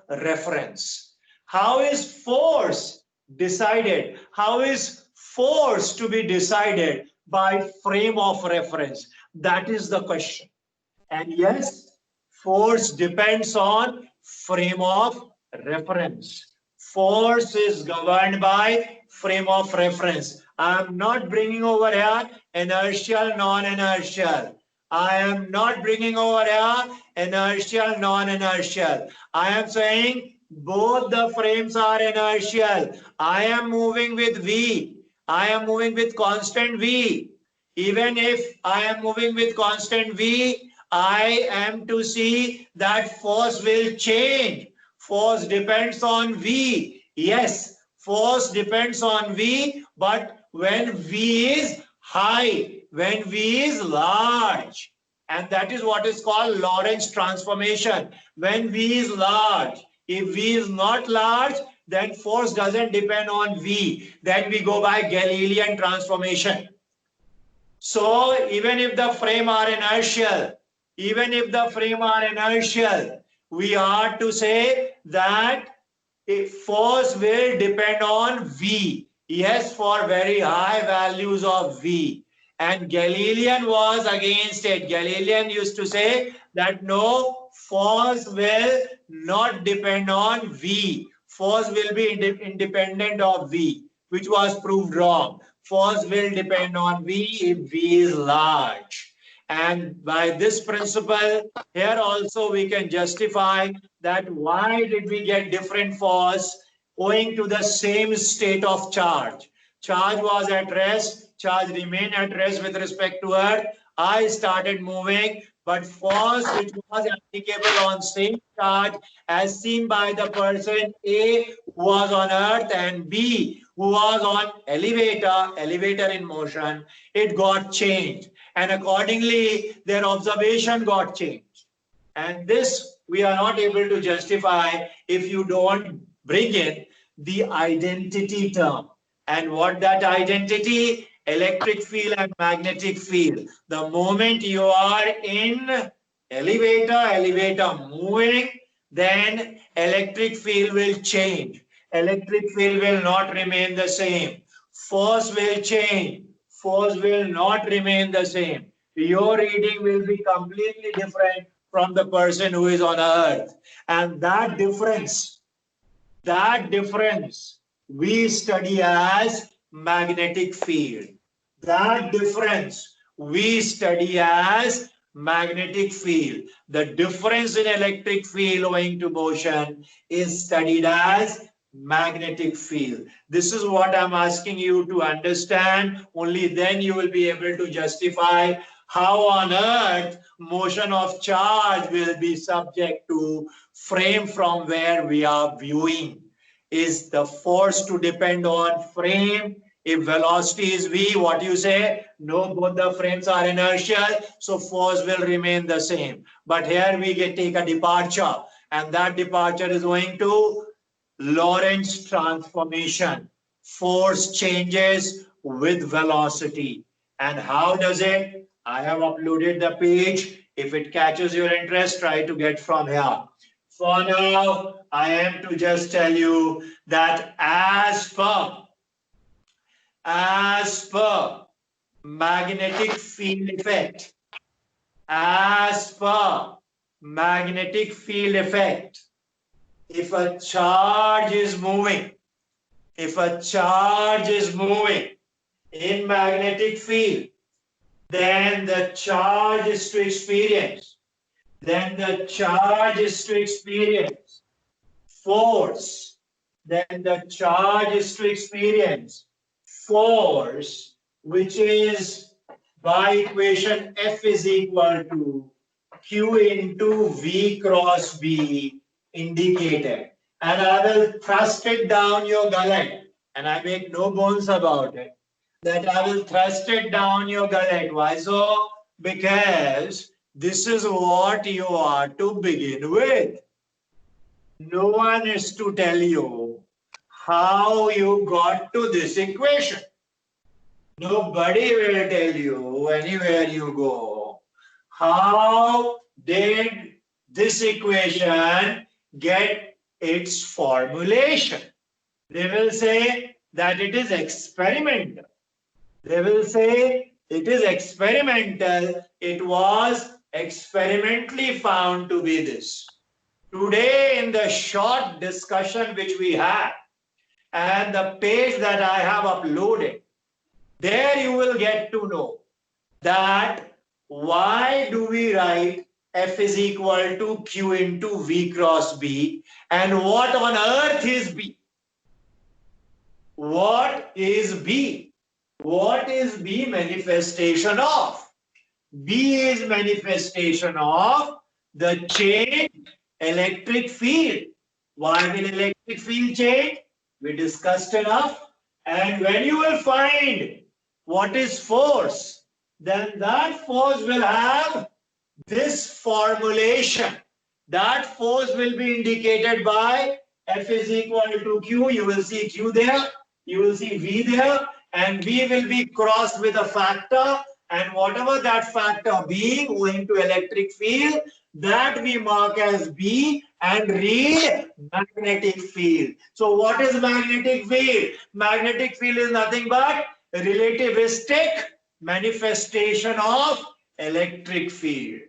reference. How is force decided? How is force to be decided? By frame of reference. That is the question. And yes, force depends on frame of reference. Force is governed by frame of reference. I am not bringing over here inertial, non-inertial. I am not bringing over here inertial, non-inertial. I am saying both the frames are inertial. I am moving with V. I am moving with constant V. Even if I am moving with constant V, I am to see that force will change. Force depends on V. Yes, force depends on V, but when V is high, when V is large, and that is what is called Lorentz transformation. When V is large, if V is not large, then force doesn't depend on V. Then we go by Galilean transformation. So even if the frame are inertial, we are to say that force will depend on V. Yes, for very high values of V. And Galilean was against it. Galilean used to say that no, force will not depend on V. Force will be independent of V, which was proved wrong. Force will depend on V if V is large. And by this principle, here also we can justify that why did we get different force owing to the same state of charge. Charge was at rest, charge remained at rest with respect to Earth. I started moving, but force which was applicable on same charge as seen by the person A who was on Earth and B who was on elevator in motion, it got changed. And accordingly, their observation got changed. And this we are not able to justify if you don't bring in the identity term. And what that identity? Electric field and magnetic field. The moment you are in elevator moving, then electric field will change. Electric field will not remain the same. Force will change. Force will not remain the same. Your reading will be completely different from the person who is on Earth. And that difference we study as magnetic field. That difference we study as magnetic field. The difference in electric field owing to motion is studied as magnetic field. This is what I'm asking you to understand. Only then you will be able to justify how on earth motion of charge will be subject to frame from where we are viewing. Is the force to depend on frame? If velocity is V, what you say? No, both the frames are inertial, so force will remain the same. But here we take a departure, and that departure is owing to Lorentz transformation. Force changes with velocity. And how does it? I have uploaded the page. If it catches your interest, try to get from here. For now, I am to just tell you that as per magnetic field effect, if a charge is moving in magnetic field, then the charge is to experience force. Then the charge is to experience force, which is by equation F is equal to Q into V cross B indicated. And I will thrust it down your gullet, and I make no bones about it, that I will thrust it down your gullet. Why so? Because this is what you are to begin with. No one is to tell you how you got to this equation. Nobody will tell you anywhere you go. How did this equation get its formulation. They will say that it is experimental. They will say it is experimental. It was experimentally found to be this. Today, in the short discussion which we had, and the page that I have uploaded, there you will get to know that why do we write F is equal to Q into V cross B, and what on earth is B? What is B? What is B manifestation of? B is manifestation of the change electric field. Why will electric field change? We discussed enough. And when you will find what is force, then that force will have this formulation. That force will be indicated by F is equal to Q. You will see Q there. You will see V there. And V will be crossed with a factor. And whatever that factor being owing to electric field, that we mark as B and read magnetic field. So what is magnetic field? Magnetic field is nothing but relativistic manifestation of electric field.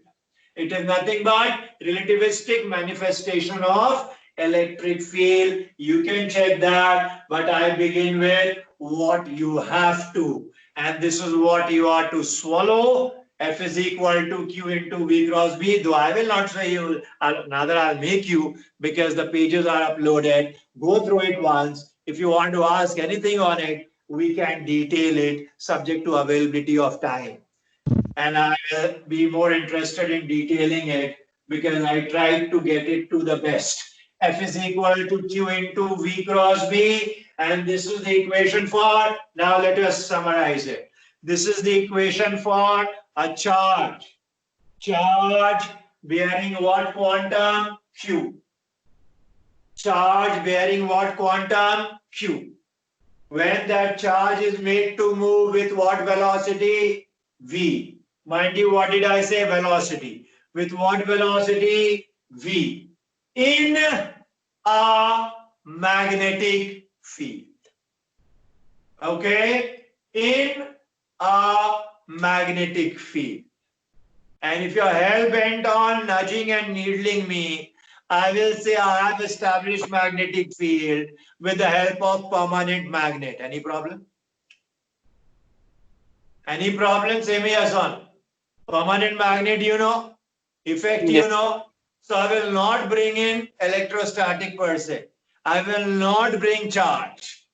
It is nothing but relativistic manifestation of electric field. You can check that, but I begin with what you have to. And this is what you are to swallow. F is equal to Q into V cross B. Though I will not say you, rather I'll make you, because the pages are uploaded. Go through it once. If you want to ask anything on it, we can detail it subject to availability of time. And I will be more interested in detailing it because I tried to get it to the best. F is equal to Q into V cross B, and this is the equation for, now let us summarize it. This is the equation for a charge. Charge bearing what quantum? Q. Charge bearing what quantum? Q. When that charge is made to move with what velocity? V. Mind you, what did I say? Velocity. With what velocity? V. In a magnetic field. Okay? In a magnetic field. And if you're hell-bent on nudging and needling me, I will say I have established magnetic field with the help of permanent magnet. Any problem? Any problem? Say me yes on. Permanent magnet, you know, effect, you know. So I will not bring in electrostatic per se. I will not bring charge.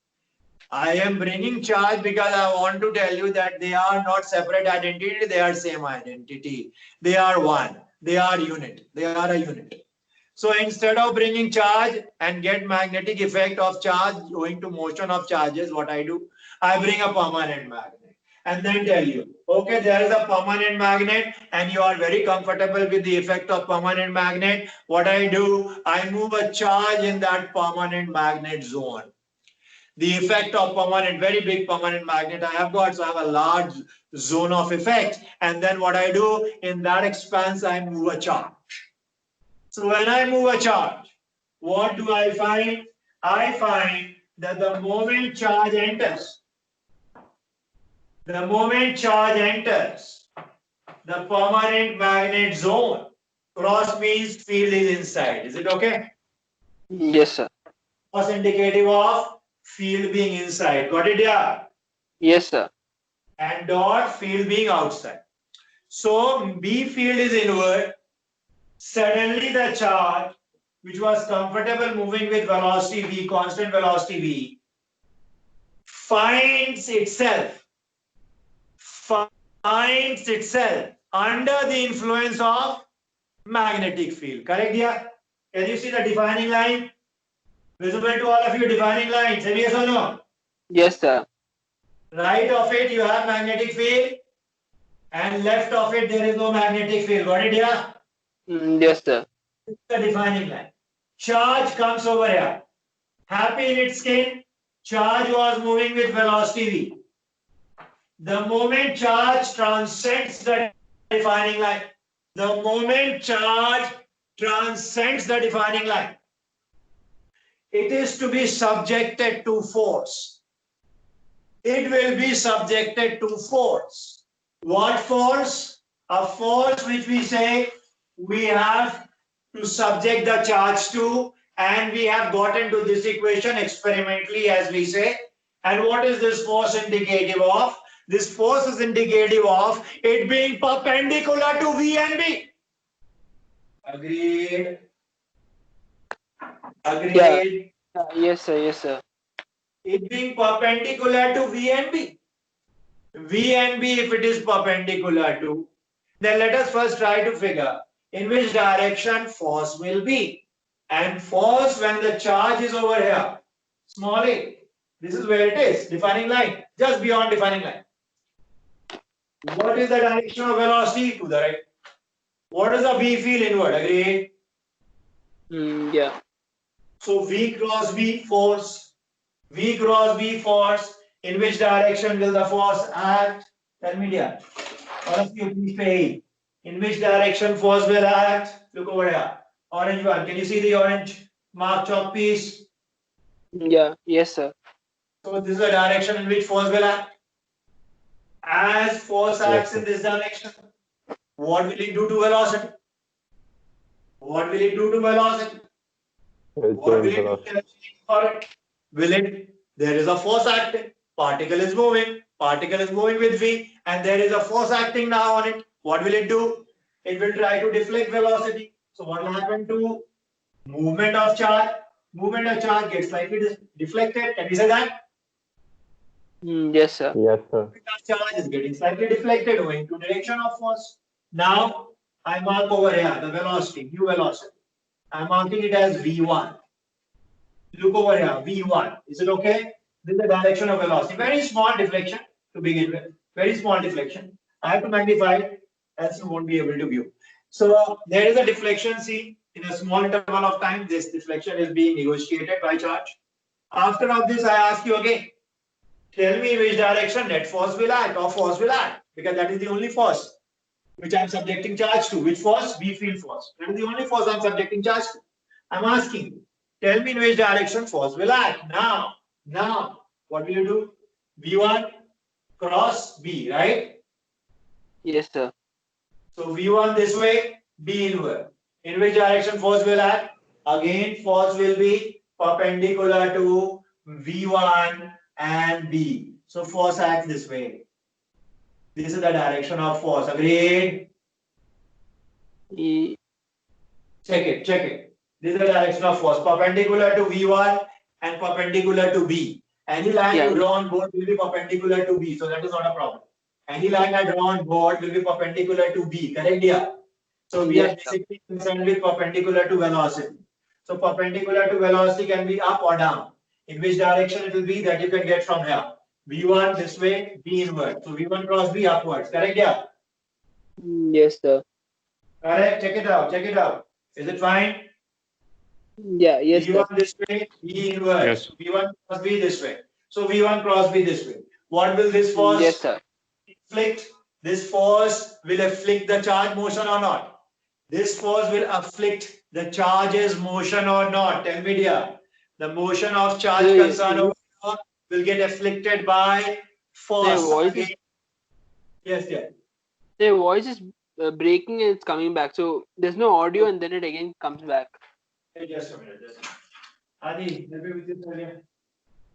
I am bringing charge because I want to tell you that they are not separate identity, they are same identity. They are one. They are unit. They are a unit. So instead of bringing charge and get magnetic effect of charge owing to motion of charges, what I do? I bring a permanent magnet. And then tell you, okay, there is a permanent magnet and you are very comfortable with the effect of permanent magnet. What I do, I move a charge in that permanent magnet zone. The effect of permanent, very big permanent magnet I have got, so I have a large zone of effect. And then what I do, in that expanse, I move a charge. So when I move a charge, what do I find? I find that the moment charge enters, the permanent magnet zone, cross means field is inside. Is it okay? Yes, sir. Cross indicative of field being inside. Got it, yeah? Yes, sir. And dot field being outside. So B field is inward. Suddenly the charge, which was comfortable moving with velocity V, constant velocity V, finds itself under the influence of magnetic field. Correct, yeah? Can you see the defining line? Visible to all of you, defining line. Say yes or no? Yes, sir. Right of it, you have magnetic field. And left of it, there is no magnetic field. Got it, yeah? Yes, sir. This is the defining line. Charge comes over here. Happy in its skin. Charge was moving with velocity V. The moment charge transcends the defining line, the moment charge transcends the defining line, it is to be subjected to force. It will be subjected to force. What force? A force which we say we have to subject the charge to, and we have gotten to this equation experimentally, as we say. And what is this force indicative of? This force is indicative of it being perpendicular to V and B. Agreed? Agreed? Yes, sir. Yes, sir. It being perpendicular to V and B. V and B, if it is perpendicular to, then let us first try to figure in which direction force will be. And force, when the charge is over here, small a, this is where it is, defining line, just beyond defining line. What is the direction of velocity? To the right. What does the B feel inward? Agree? Yeah. So V cross B force. V cross B force. In which direction will the force act? Tell me, dear. All of you, please pay. In which direction force will act? Look over here. Orange one. Can you see the orange mark chalk piece? Yeah. Yes, sir. So this is the direction in which force will act. As force acts in this direction, what will it do to velocity? What will it do to velocity? What will it do to velocity? Will it? There is a force acting. Particle is moving. Particle is moving with V, and there is a force acting now on it. What will it do? It will try to deflect velocity. So what will happen to movement of charge? Movement of charge gets slightly deflected. Can we say that? Yes, sir. Yes, sir. Movement of charge is getting slightly deflected going to direction of force. Now I mark over here the velocity, new velocity. I'm marking it as V1. Look over here, V1. Is it okay? This is the direction of velocity. Very small deflection to begin with. Very small deflection. I have to magnify it, else you won't be able to view. So there is a deflection, see, in a small interval of time, this deflection is being negotiated by charge. After all this, I ask you again, tell me which direction net force will act or force will act, because that is the only force which I'm subjecting charge to. Which force? B field force. That is the only force I'm subjecting charge to. I'm asking you, tell me in which direction force will act. Now, what will you do? V1 cross B, right? Yes, sir. So V1 this way, B inward. In which direction force will act? Again, force will be perpendicular to V1 and B. So force acts this way. This is the direction of force. Agreed? Check it. This is the direction of force. Perpendicular to V1 and perpendicular to B. Any line you draw on board will be perpendicular to B. So that is not a problem. Any line I draw on board will be perpendicular to B. Correct, dear? So we are basically concerned with perpendicular to velocity. So perpendicular to velocity can be up or down. In which direction it will be, that you can get from here. V1 this way, B inward. So V1 cross B upwards. Correct, dear? Yes, sir. Correct. Check it out. Is it fine? Yeah. Yes, sir. V1 this way, B inverse. Yes. V1 cross B this way. So V1 cross B this way. What will this force Yes, sir. inflict? This force will afflict the charge motion or not? This force will afflict the charge's motion or not? Tell me, dear. The motion of charge concerned over here will get afflicted by force. Yes, dear. The voice is breaking and it's coming back. So there's no audio and then it again comes back. Hey, just a minute. Adi, help me with this earlier.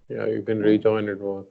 Yeah, you can rejoin it. Was.